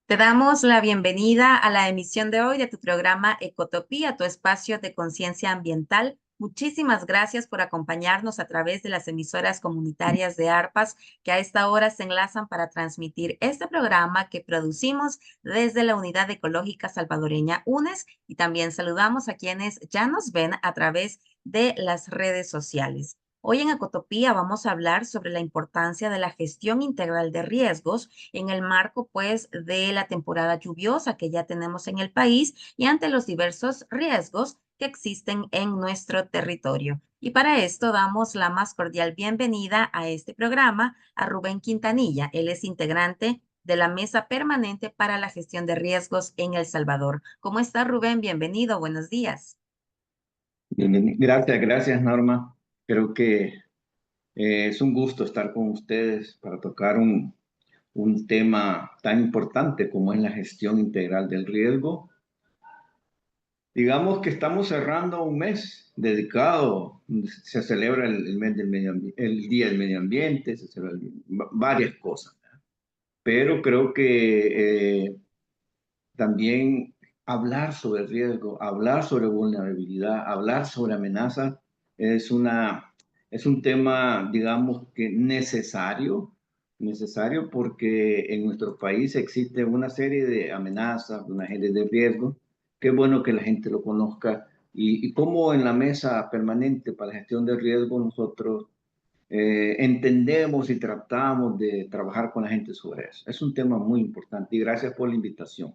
Te damos la bienvenida a la emisión de hoy de tu programa Ecotopía, tu espacio de conciencia ambiental. Muchísimas gracias por acompañarnos a través de las emisoras comunitarias de ARPAS que a esta hora se enlazan para transmitir este programa que producimos desde la Unidad Ecológica Salvadoreña UNES, y también saludamos a quienes ya nos ven a través de las redes sociales. Hoy en Ecotopía vamos a hablar sobre la importancia de la gestión integral de riesgos en el marco, pues, de la temporada lluviosa que ya tenemos en el país y ante los diversos riesgos que existen en nuestro territorio. Y para esto damos la más cordial bienvenida a este programa a Rubén Quintanilla. Él es integrante de la Mesa Permanente para la Gestión de Riesgos en El Salvador. ¿Cómo está, Rubén? Bienvenido, buenos días. Gracias Norma. Creo que es un gusto estar con ustedes para tocar un tema tan importante como es la gestión integral del riesgo. Digamos que estamos cerrando un mes dedicado, se celebra el mes del el Día del Medio Ambiente, se celebran varias cosas, pero creo que también hablar sobre riesgo, hablar sobre vulnerabilidad, hablar sobre amenazas es es un tema, digamos que necesario porque en nuestro país existe una serie de amenazas, una serie de riesgos. Qué bueno que la gente lo conozca y cómo en la mesa permanente para la gestión de riesgo nosotros entendemos y tratamos de trabajar con la gente sobre eso. Es un tema muy importante y gracias por la invitación.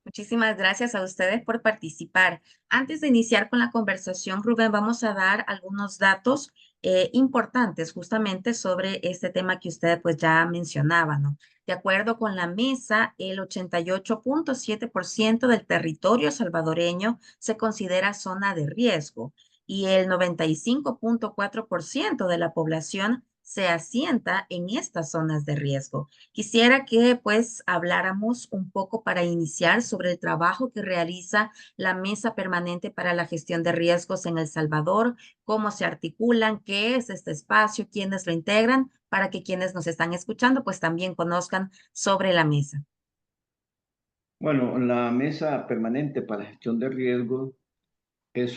Muchísimas gracias a ustedes por participar. Antes de iniciar con la conversación, Rubén, vamos a dar algunos datos importantes justamente sobre este tema que usted pues ya mencionaba, ¿no? De acuerdo con la mesa, el 88.7% del territorio salvadoreño se considera zona de riesgo y el 95.4% de la población se asienta en estas zonas de riesgo. Quisiera que pues habláramos un poco para iniciar sobre el trabajo que realiza la Mesa Permanente para la Gestión de Riesgos en El Salvador, cómo se articulan, qué es este espacio, quiénes lo integran, para que quienes nos están escuchando pues también conozcan sobre la mesa. Bueno, la mesa permanente para la gestión de riesgos es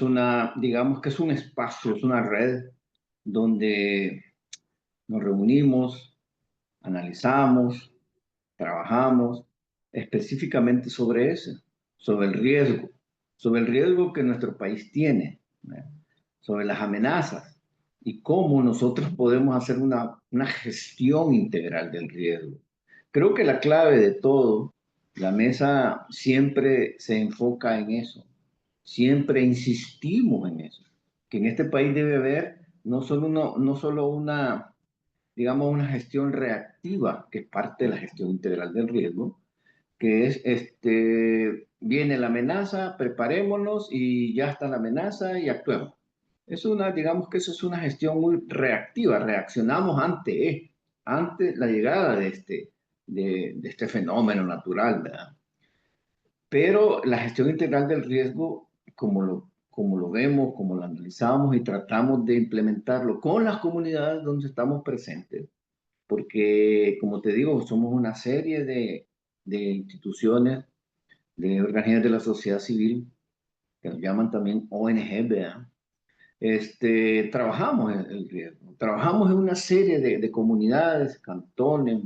digamos que es un espacio, es una red donde nos reunimos, analizamos, trabajamos específicamente sobre eso, sobre el riesgo que nuestro país tiene, ¿no? Sobre las amenazas y cómo nosotros podemos hacer una gestión integral del riesgo. Creo que la clave de todo, la mesa siempre se enfoca en eso, siempre insistimos en eso, que en este país debe haber no solo digamos, una gestión reactiva, que es parte de la gestión integral del riesgo, que es, viene la amenaza, preparémonos y ya está la amenaza y actuemos. Digamos que eso es una gestión muy reactiva, reaccionamos ante la llegada de este fenómeno natural, ¿verdad? Pero la gestión integral del riesgo, como lo vemos, como lo analizamos y tratamos de implementarlo con las comunidades donde estamos presentes, porque, como te digo, somos una serie de instituciones, de organizaciones de la sociedad civil, que nos llaman también ONG, ¿verdad? Trabajamos en el riesgo, trabajamos en una serie de comunidades, cantones,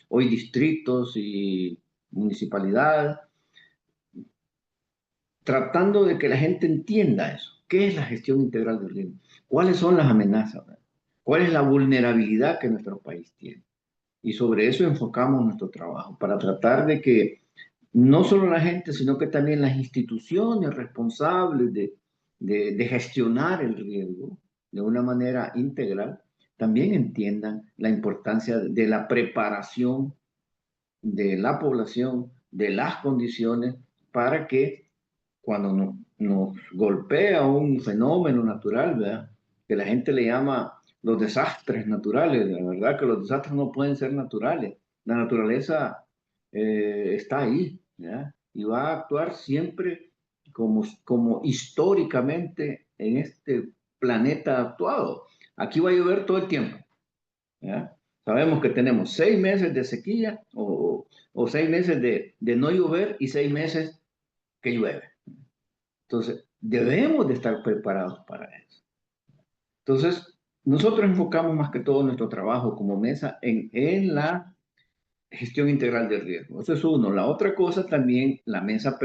hoy distritos y municipalidades, tratando de que la gente entienda eso. ¿Qué es la gestión integral del riesgo? ¿Cuáles son las amenazas? ¿Verdad? ¿Cuál es la vulnerabilidad que nuestro país tiene? Y sobre eso enfocamos nuestro trabajo, para tratar de que no solo la gente, sino que también las instituciones responsables de gestionar el riesgo de una manera integral, también entiendan la importancia de la preparación de la población, de las condiciones, para que cuando nos golpea un fenómeno natural, ¿verdad? Que la gente le llama los desastres naturales. La verdad que los desastres no pueden ser naturales. La naturaleza está ahí, ¿verdad? Y va a actuar siempre como históricamente en este planeta ha actuado. Aquí va a llover todo el tiempo, ¿verdad? Sabemos que tenemos 6 meses de sequía o 6 meses de no llover y 6 meses que llueve. Entonces, debemos de estar preparados para eso. Entonces, nosotros enfocamos más que todo nuestro trabajo como mesa en la gestión integral de riesgo. Eso es uno. La otra cosa también, la mesa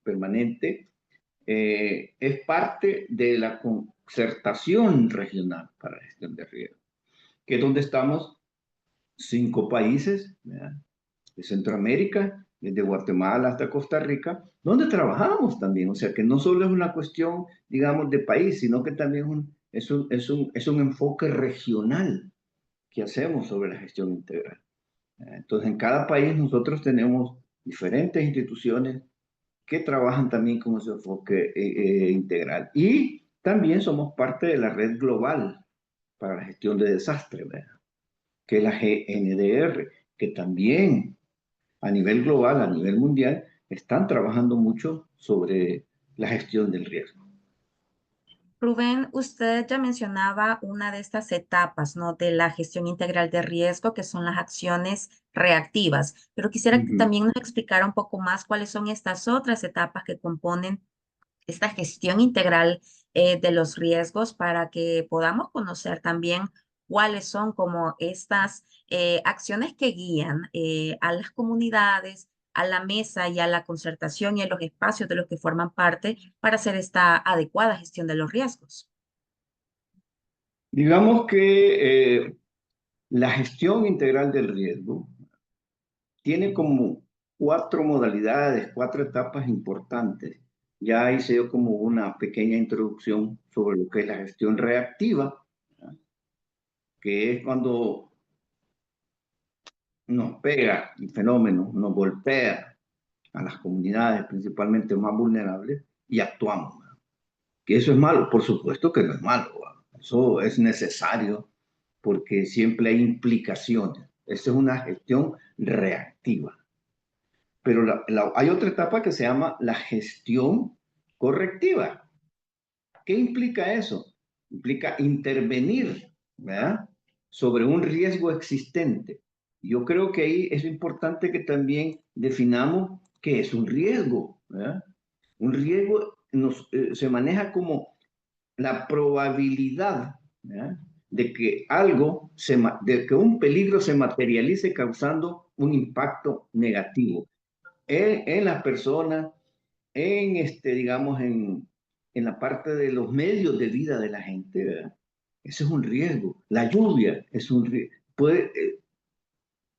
permanente es parte de la concertación regional para la gestión de riesgo, que es donde estamos 5 países, ¿verdad?, de Centroamérica, desde Guatemala hasta Costa Rica, donde trabajamos también. O sea, que no solo es una cuestión, digamos, de país, sino que también es un enfoque regional que hacemos sobre la gestión integral. Entonces, en cada país nosotros tenemos diferentes instituciones que trabajan también con ese enfoque integral. Y también somos parte de la red global para la gestión de desastres, ¿verdad?, que es la GNDR, que también a nivel global, a nivel mundial, están trabajando mucho sobre la gestión del riesgo. Rubén, usted ya mencionaba una de estas etapas, ¿no? De la gestión integral de riesgo, que son las acciones reactivas, pero quisiera que Ujú. también nos explicara un poco más cuáles son estas otras etapas que componen esta gestión integral de los riesgos para que podamos conocer también cuáles son como estas acciones que guían a las comunidades, a la mesa y a la concertación y a los espacios de los que forman parte para hacer esta adecuada gestión de los riesgos. Digamos que la gestión integral del riesgo tiene como 4 modalidades, 4 etapas importantes. Ya hice yo como una pequeña introducción sobre lo que es la gestión reactiva, ¿verdad?, que es cuando nos pega el fenómeno, nos golpea a las comunidades principalmente más vulnerables y actuamos, ¿verdad? Que eso es malo, por supuesto que no es malo, ¿verdad? Eso es necesario porque siempre hay implicaciones. Esa es una gestión reactiva. Pero hay otra etapa que se llama la gestión correctiva. ¿Qué implica eso? Implica intervenir, ¿verdad?, sobre un riesgo existente. Yo creo que ahí es importante que también definamos qué es un riesgo, ¿verdad? Un riesgo se maneja como la probabilidad, ¿verdad?, de que de que un peligro se materialice causando un impacto negativo en las personas, digamos, en la parte de los medios de vida de la gente, ¿verdad? Ese es un riesgo. La lluvia es un puede,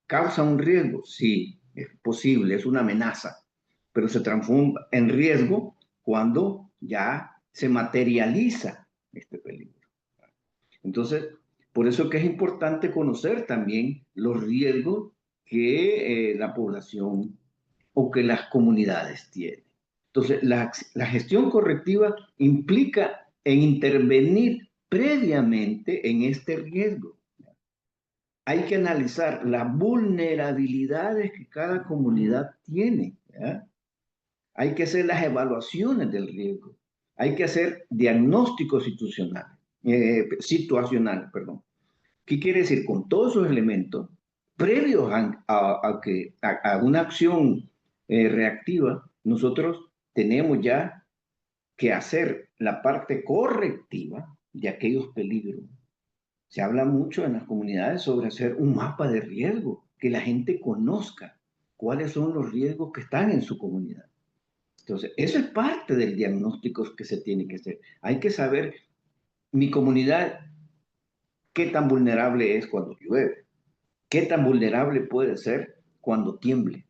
causa un riesgo, sí, es posible, es una amenaza, pero se transforma en riesgo cuando ya se materializa este peligro. Entonces, por eso que es importante conocer también los riesgos que la población o que las comunidades tienen. Entonces, la gestión correctiva implica en intervenir previamente en este riesgo. Hay que analizar las vulnerabilidades que cada comunidad tiene, ¿verdad? Hay que hacer las evaluaciones del riesgo. Hay que hacer diagnósticos situacionales, perdón. ¿Qué quiere decir? Con todos esos elementos, previos a una acción reactiva, nosotros tenemos ya que hacer la parte correctiva de aquellos peligros. Se habla mucho en las comunidades sobre hacer un mapa de riesgo, que la gente conozca cuáles son los riesgos que están en su comunidad. Entonces, eso es parte del diagnóstico que se tiene que hacer. Hay que saber mi comunidad qué tan vulnerable es cuando llueve, qué tan vulnerable puede ser cuando tiemble.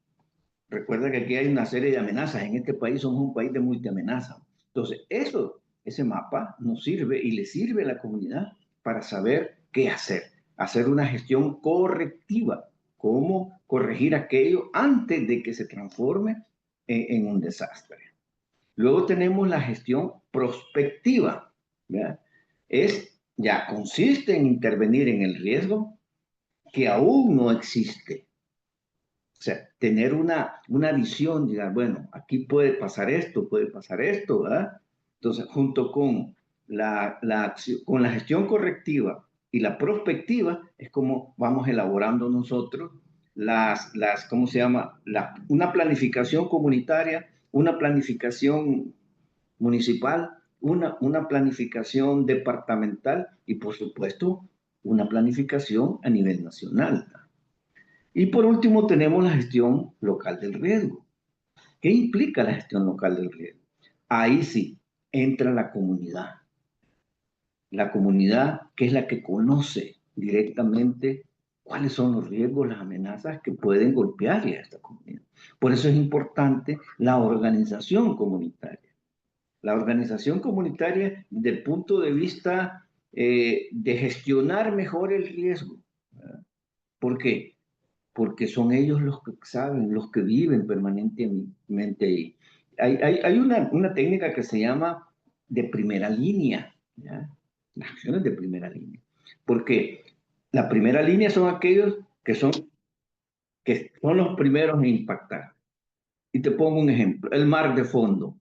Recuerda que aquí hay una serie de amenazas. En este país somos un país de multiamenazas. Entonces, ese mapa nos sirve y le sirve a la comunidad para saber qué hacer. Hacer una gestión correctiva. Cómo corregir aquello antes de que se transforme en un desastre. Luego tenemos la gestión prospectiva, ¿verdad? Consiste en intervenir en el riesgo que aún no existe. O sea, tener una visión, diga, bueno, aquí puede pasar esto, ¿verdad? Entonces, junto con con la gestión correctiva Y la prospectiva es como vamos elaborando nosotros ¿cómo se llama? Una planificación comunitaria, una planificación municipal, una planificación departamental y, por supuesto, una planificación a nivel nacional. Y por último, tenemos la gestión local del riesgo. ¿Qué implica la gestión local del riesgo? Ahí sí entra la comunidad que es la que conoce directamente cuáles son los riesgos, las amenazas que pueden golpearle a esta comunidad. Por eso es importante la organización comunitaria. La organización comunitaria desde el punto de vista de gestionar mejor el riesgo. ¿Verdad? ¿Por qué? Porque son ellos los que saben, los que viven permanentemente ahí. Hay una técnica que se llama de primera línea, ¿ya? Las acciones de primera línea. Porque la primera línea son aquellos que son los primeros en impactar. Y te pongo un ejemplo, el mar de fondo,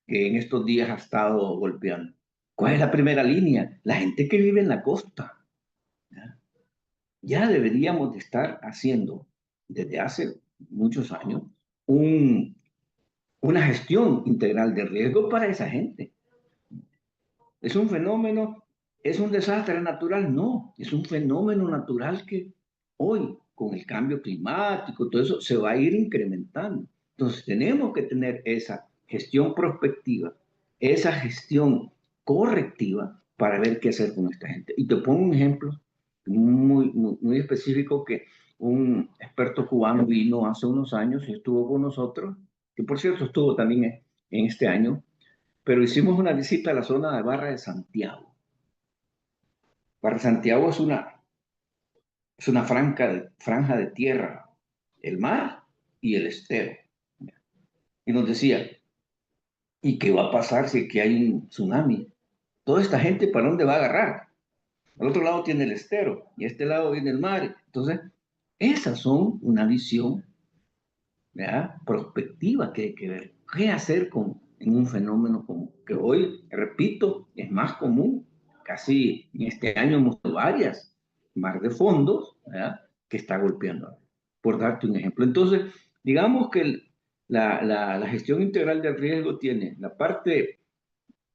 que en estos días ha estado golpeando. ¿Cuál es la primera línea? La gente que vive en la costa. ¿Ya? Ya deberíamos de estar haciendo desde hace muchos años un, una gestión integral de riesgo para esa gente. ¿Es un fenómeno? ¿Es un desastre natural? No, es un fenómeno natural que hoy, con el cambio climático, todo eso se va a ir incrementando. Entonces, tenemos que tener esa gestión prospectiva, esa gestión correctiva para ver qué hacer con esta gente. Y te pongo un ejemplo muy específico que un experto cubano vino hace unos años y estuvo con nosotros, que por cierto estuvo también en este año, pero hicimos una visita a la zona de Barra de Santiago. Barra de Santiago es una franja de tierra, el mar y el estero. Y nos decía, ¿y qué va a pasar si aquí hay un tsunami? Toda esta gente, ¿para dónde va a agarrar? Al otro lado tiene el estero y a este lado viene el mar. Entonces, esas son una visión, ¿verdad?, prospectiva que hay que ver. ¿Qué hacer en un fenómeno como que hoy, repito, es más común? Casi en este año hemos visto varias mar de fondos, ¿verdad?, que está golpeando. Por darte un ejemplo. Entonces, digamos que la gestión integral del riesgo tiene la parte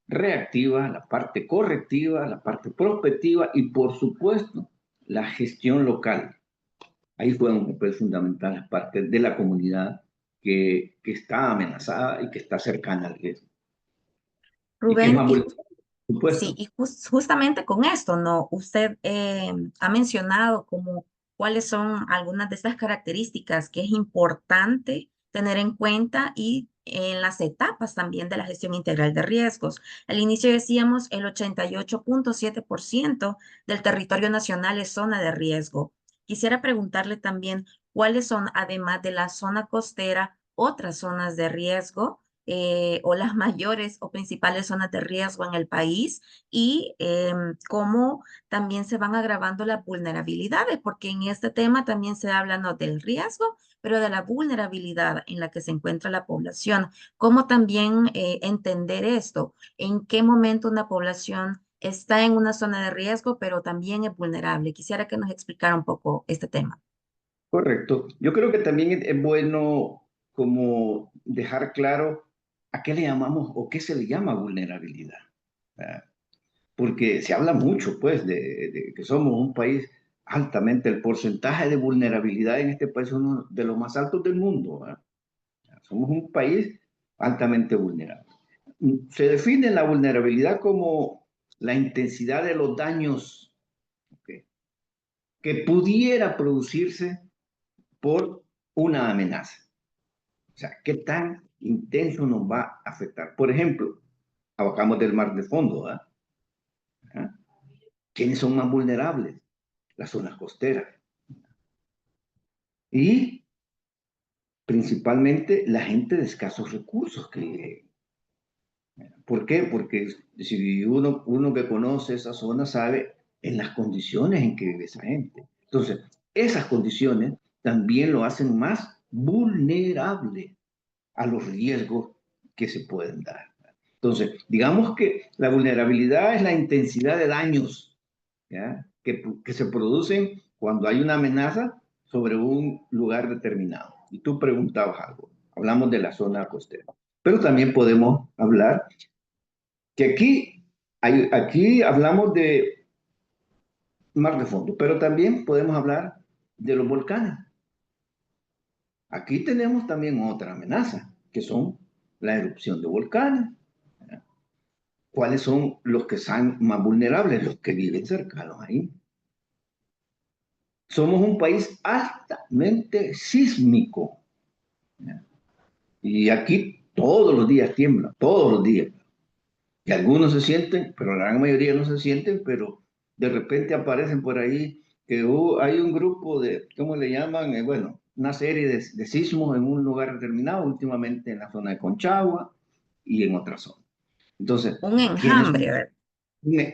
reactiva, la parte correctiva, la parte prospectiva y, por supuesto, la gestión local. Ahí fue un papel fundamental la parte de la comunidad que está amenazada y que está cercana al riesgo. Y que es Rubén, más vulnerable, por sí, supuesto. y justamente con esto, ¿no? Usted ha mencionado como cuáles son algunas de estas características que es importante tener en cuenta y en las etapas también de la gestión integral de riesgos. Al inicio decíamos el 88.7% del territorio nacional es zona de riesgo. Quisiera preguntarle también cuáles son, además de la zona costera, otras zonas de riesgo o las mayores o principales zonas de riesgo en el país y cómo también se van agravando las vulnerabilidades, porque en este tema también se habla no del riesgo, pero de la vulnerabilidad en la que se encuentra la población. ¿Cómo también entender esto? ¿En qué momento una población está en una zona de riesgo, pero también es vulnerable? Quisiera que nos explicara un poco este tema. Correcto. Yo creo que también es bueno como dejar claro a qué le llamamos o qué se le llama vulnerabilidad. ¿Verdad? Porque se habla mucho, pues, de que somos un país altamente, el porcentaje de vulnerabilidad en este país es uno de los más altos del mundo. ¿Verdad? Somos un país altamente vulnerable. Se define la vulnerabilidad como la intensidad de los daños, ¿okay?, que pudiera producirse por una amenaza. O sea, ¿qué tan intenso nos va a afectar? Por ejemplo, abocamos del mar de fondo. ¿Verdad? ¿Quiénes son más vulnerables? Las zonas costeras. Y principalmente la gente de escasos recursos que vive. ¿Por qué? Porque si uno que conoce esa zona sabe en las condiciones en que vive esa gente. Entonces, esas condiciones también lo hacen más vulnerable a los riesgos que se pueden dar. Entonces, digamos que la vulnerabilidad es la intensidad de daños ¿ya? Que se producen cuando hay una amenaza sobre un lugar determinado. Y tú preguntabas algo. Hablamos de la zona costera. Pero también podemos hablar que aquí hablamos de mar de fondo, pero también podemos hablar de los volcanes. Aquí tenemos también otra amenaza, que son la erupción de volcanes. ¿Cuáles son los que son más vulnerables? Los que viven cercanos ahí. Somos un país altamente sísmico. Y aquí todos los días tiembla, todos los días. Y algunos se sienten, pero la gran mayoría no se sienten, pero de repente aparecen por ahí que hay un grupo de, ¿cómo le llaman? Bueno, una serie de sismos en un lugar determinado, últimamente en la zona de Conchagua y en otra zona. Entonces, Un ¿quiénes son? enjambre, ¿verdad?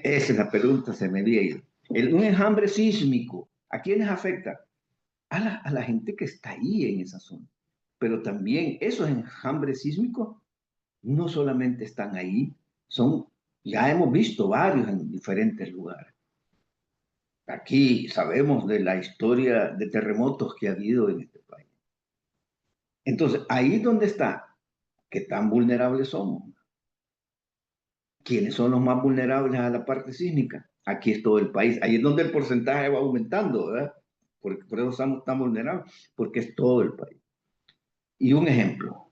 Esa es la pregunta, se me había ido. Un enjambre sísmico, ¿a quiénes afecta? A la gente que está ahí en esa zona. Pero también esos enjambres sísmicos no solamente están ahí, ya hemos visto varios en diferentes lugares. Aquí sabemos de la historia de terremotos que ha habido en este país. Entonces, ahí es donde está, qué tan vulnerables somos. ¿Quiénes son los más vulnerables a la parte sísmica? Aquí es todo el país. Ahí es donde el porcentaje va aumentando, ¿verdad? Por eso estamos tan vulnerables, porque es todo el país. Y un ejemplo,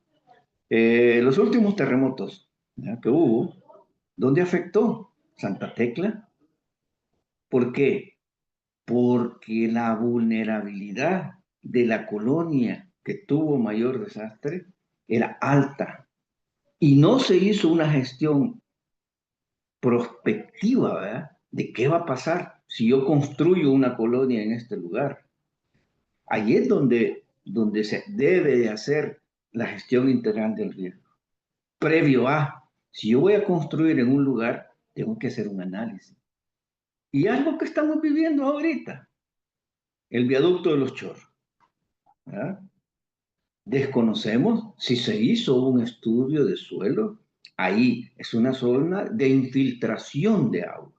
los últimos terremotos, ¿ya?, que hubo, ¿dónde afectó? Santa Tecla. ¿Por qué? Porque la vulnerabilidad de la colonia que tuvo mayor desastre era alta y no se hizo una gestión prospectiva, ¿verdad?, de qué va a pasar si yo construyo una colonia en este lugar. Ahí es donde se debe de hacer la gestión integral del riesgo. Previo a, si yo voy a construir en un lugar, tengo que hacer un análisis. Y algo que estamos viviendo ahorita, el viaducto de los Chorros, ¿verdad? Desconocemos si se hizo un estudio de suelo. Ahí es una zona de infiltración de agua.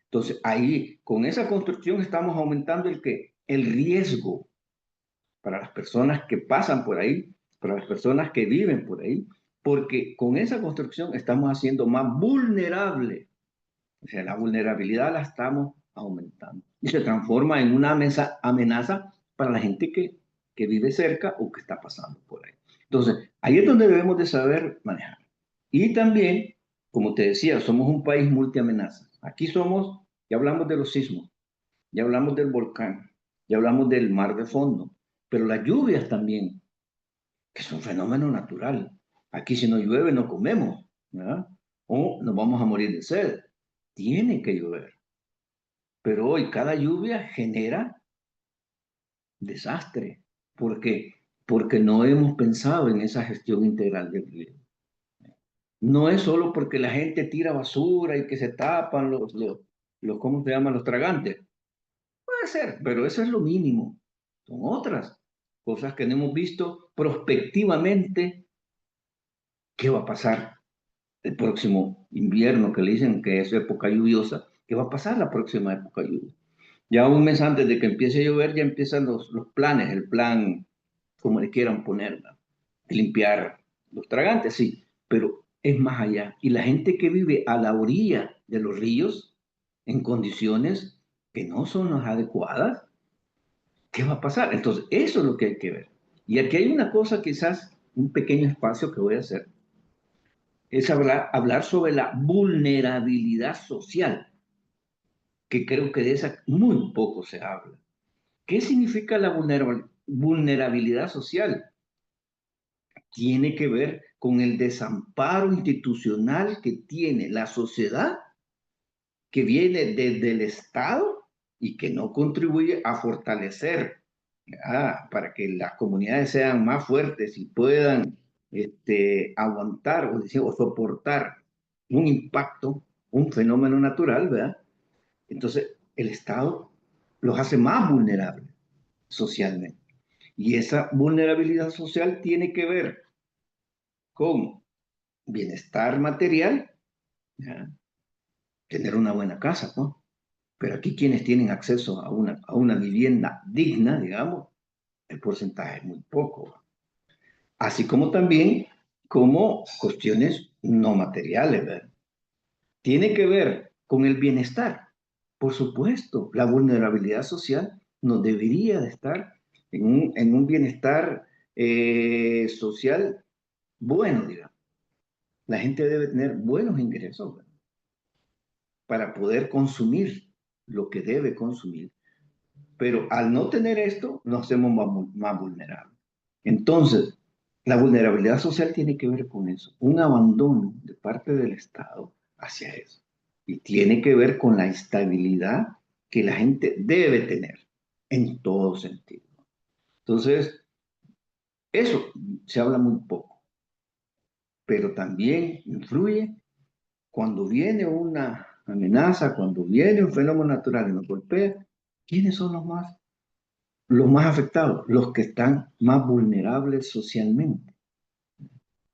Entonces, ahí, con esa construcción estamos aumentando el riesgo para las personas que pasan por ahí, para las personas que viven por ahí, porque con esa construcción estamos haciendo más vulnerable. O sea, la vulnerabilidad la estamos aumentando y se transforma en una amenaza para la gente que vive cerca o que está pasando por ahí. Entonces, ahí es donde debemos de saber manejar. Y también, como te decía, somos un país multiamenaza. Aquí ya hablamos de los sismos, ya hablamos del volcán, ya hablamos del mar de fondo, pero las lluvias también, que es un fenómeno natural. Aquí si no llueve no comemos, ¿verdad? O nos vamos a morir de sed. Tiene que llover. Pero hoy cada lluvia genera desastre, porque no hemos pensado en esa gestión integral del riesgo. No es solo porque la gente tira basura y que se tapan ¿cómo se llaman? Los tragantes. Puede ser, pero eso es lo mínimo. Son otras cosas que no hemos visto prospectivamente qué va a pasar el próximo invierno, que le dicen que es época lluviosa, qué va a pasar la próxima época lluviosa. Ya un mes antes de que empiece a llover, ya empiezan los planes, el plan, como le quieran poner, ¿no?, limpiar los tragantes, sí, pero es más allá. Y la gente que vive a la orilla de los ríos, en condiciones que no son las adecuadas, ¿qué va a pasar? Entonces, eso es lo que hay que ver. Y aquí hay una cosa, quizás, un pequeño espacio que voy a hacer, es hablar sobre la vulnerabilidad social, que creo que de esa muy poco se habla. ¿Qué significa la vulnerabilidad social? Tiene que ver con el desamparo institucional que tiene la sociedad, que viene desde el Estado y que no contribuye a fortalecer, para que las comunidades sean más fuertes y puedan aguantar o soportar un impacto, un fenómeno natural, ¿verdad? Entonces, el Estado los hace más vulnerables socialmente. Y esa vulnerabilidad social tiene que ver con bienestar material, ¿ya?, tener una buena casa, ¿no? Pero aquí quienes tienen acceso a una vivienda digna, digamos, el porcentaje es muy poco. Así como también como cuestiones no materiales, ¿verdad? Tiene que ver con el bienestar. Por supuesto, la vulnerabilidad social no debería de estar en un bienestar social bueno, digamos. La gente debe tener buenos ingresos, ¿verdad? Para poder consumir lo que debe consumir. Pero al no tener esto, nos hacemos más vulnerables. Entonces, la vulnerabilidad social tiene que ver con eso, un abandono de parte del Estado hacia eso. Y tiene que ver con la estabilidad que la gente debe tener en todo sentido. Entonces, eso se habla muy poco, pero también influye cuando viene una amenaza, cuando viene un fenómeno natural y nos golpea. ¿Quiénes son los más afectados? Los que están más vulnerables socialmente.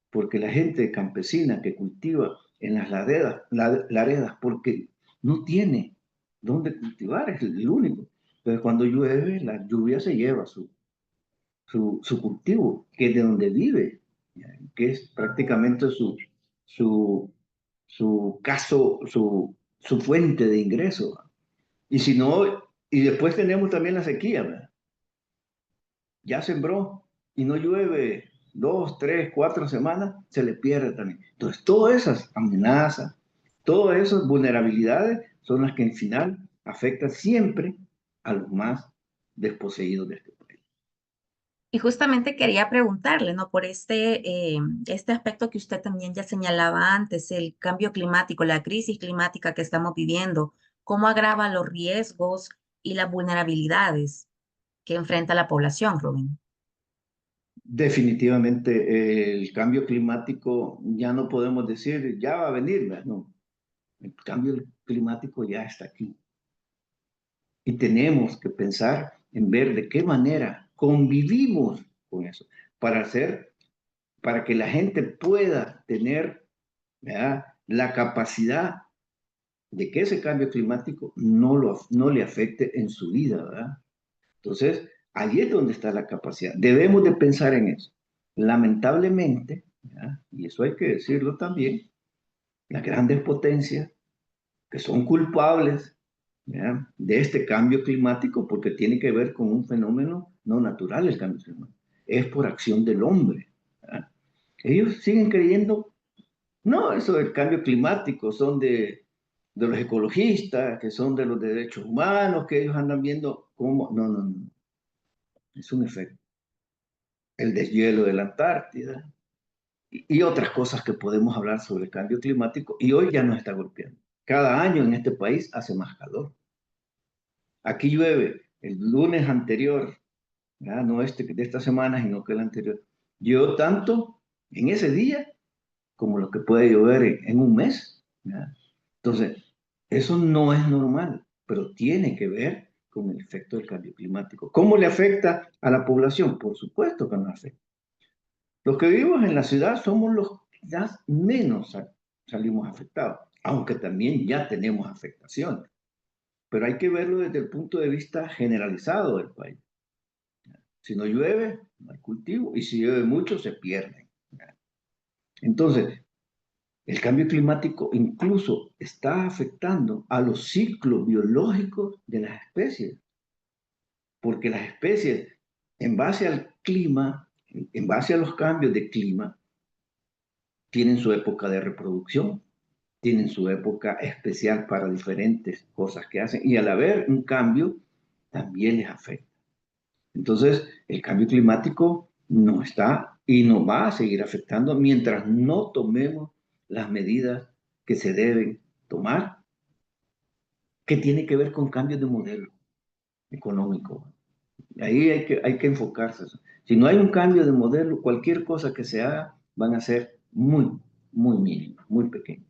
Porque la gente campesina que cultiva en las laredas, porque no tiene dónde cultivar, es el único. Entonces, cuando llueve, la lluvia se lleva su cultivo, que es de donde vive, que es prácticamente su, su fuente de ingreso. Y si no, y después tenemos también la sequía, ¿verdad? Ya sembró y no llueve 2, 3, 4 semanas, se le pierde también. Entonces, todas esas amenazas, todas esas vulnerabilidades son las que al final afectan siempre a los más desposeídos de este país. Y justamente quería preguntarle, ¿no? Por este aspecto que usted también ya señalaba antes, el cambio climático, la crisis climática que estamos viviendo, ¿cómo agrava los riesgos y las vulnerabilidades que enfrenta la población, Rubén? Definitivamente el cambio climático ya no podemos decir ya va a venir, ¿verdad? No, el cambio climático ya está aquí. Y tenemos que pensar en ver de qué manera convivimos con eso para hacer, para que la gente pueda tener, ¿verdad?, la capacidad de que ese cambio climático no le afecte en su vida, ¿verdad? Entonces, ahí es donde está la capacidad. Debemos de pensar en eso. Lamentablemente, ¿verdad?, y eso hay que decirlo también, las grandes potencias que son culpables, ¿verdad?, de este cambio climático, porque tiene que ver con un fenómeno no natural el cambio climático, es por acción del hombre, ¿verdad? Ellos siguen creyendo, no, eso del cambio climático son de los ecologistas, que son de los derechos humanos, que ellos andan viendo cómo, no, no, no, es un efecto. El deshielo de la Antártida y otras cosas que podemos hablar sobre el cambio climático, y hoy ya nos está golpeando. Cada año en este país hace más calor. Aquí llueve el lunes anterior, ¿verdad?, no este de esta semana, sino que el anterior. Llueve tanto en ese día como lo que puede llover en un mes, ¿verdad? Entonces, eso no es normal, pero tiene que ver con el efecto del cambio climático. ¿Cómo le afecta a la población? Por supuesto que nos afecta. Los que vivimos en la ciudad somos los que quizás menos salimos afectados, aunque también ya tenemos afectaciones. Pero hay que verlo desde el punto de vista generalizado del país. Si no llueve, no hay cultivo, y si llueve mucho, se pierden. Entonces, el cambio climático incluso está afectando a los ciclos biológicos de las especies, porque las especies, en base al clima, en base a los cambios de clima, tienen su época de reproducción, tienen su época especial para diferentes cosas que hacen, y al haber un cambio, también les afecta. Entonces, el cambio climático no está y nos va a seguir afectando mientras no tomemos las medidas que se deben tomar, que tiene que ver con cambios de modelo económico. Ahí hay que enfocarse. Si no hay un cambio de modelo, cualquier cosa que se haga van a ser muy, muy mínimas, muy pequeñas.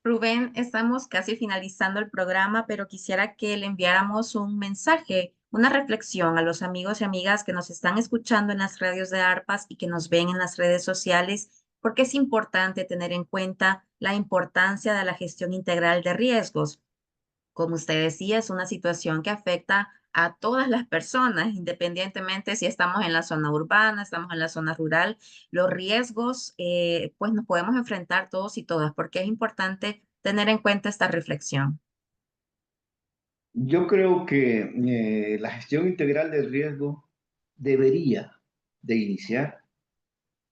Rubén, estamos casi finalizando el programa, pero quisiera que le enviáramos un mensaje, una reflexión a los amigos y amigas que nos están escuchando en las radios de ARPAS y que nos ven en las redes sociales, porque es importante tener en cuenta la importancia de la gestión integral de riesgos. Como usted decía, es una situación que afecta a todas las personas, independientemente si estamos en la zona urbana, estamos en la zona rural. Los riesgos, pues nos podemos enfrentar todos y todas, porque es importante tener en cuenta esta reflexión. Yo creo que la gestión integral del riesgo debería de iniciar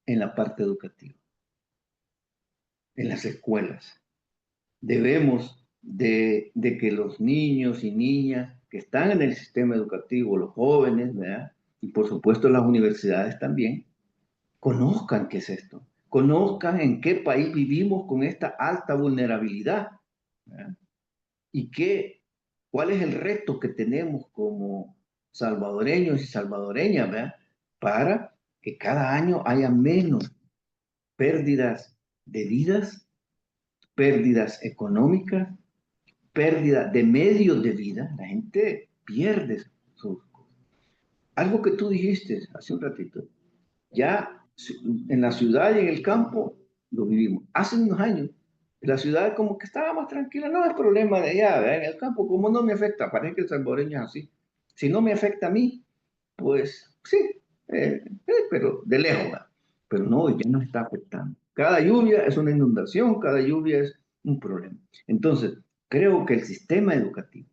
en la parte educativa, en las escuelas. Debemos de que los niños y niñas que están en el sistema educativo, los jóvenes, ¿verdad? Y por supuesto las universidades también, conozcan qué es esto, conozcan en qué país vivimos con esta alta vulnerabilidad, ¿verdad? Y cuál es el reto que tenemos como salvadoreños y salvadoreñas, ¿verdad? Para que cada año haya menos pérdidas de vidas, pérdidas económicas, pérdida de medios de vida. La gente pierde sus... Algo que tú dijiste hace un ratito, ya en la ciudad y en el campo lo vivimos. Hace unos años, la ciudad como que estaba más tranquila, no es problema de allá, ¿verdad? En el campo, como no me afecta, parece que el salvadoreño es así. Si no me afecta a mí, pues sí, pero de lejos, ¿verdad? Pero no, ya nos está afectando. Cada lluvia es una inundación, cada lluvia es un problema. Entonces, creo que el sistema educativo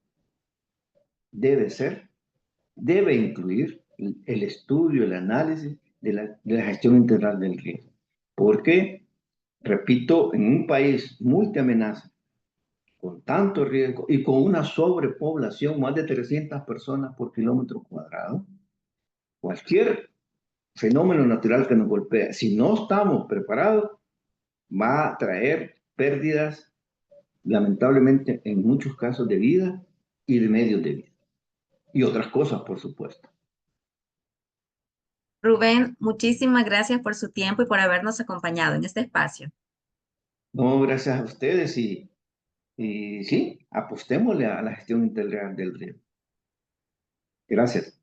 debe ser, debe incluir el estudio, el análisis de la gestión integral del riesgo. Porque, repito, en un país multiamenaza, con tanto riesgo y con una sobrepoblación, más de 300 personas por kilómetro cuadrado, cualquier fenómeno natural que nos golpee, si no estamos preparados, va a traer pérdidas, lamentablemente, en muchos casos de vida y de medios de vida. Y otras cosas, por supuesto. Rubén, muchísimas gracias por su tiempo y por habernos acompañado en este espacio. No, gracias a ustedes y sí, apostémosle a la gestión integral del riesgo. Gracias.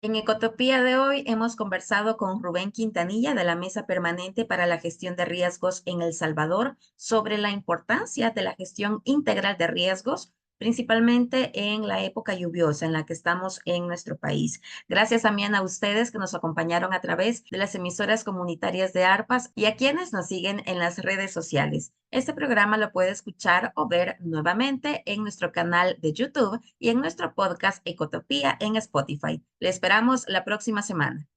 En Ecotopía de hoy hemos conversado con Rubén Quintanilla de la Mesa Permanente para la Gestión de Riesgos en El Salvador sobre la importancia de la gestión integral de riesgos, principalmente en la época lluviosa en la que estamos en nuestro país. Gracias también a ustedes que nos acompañaron a través de las emisoras comunitarias de ARPAS y a quienes nos siguen en las redes sociales. Este programa lo puede escuchar o ver nuevamente en nuestro canal de YouTube y en nuestro podcast Ecotopía en Spotify. Le esperamos la próxima semana.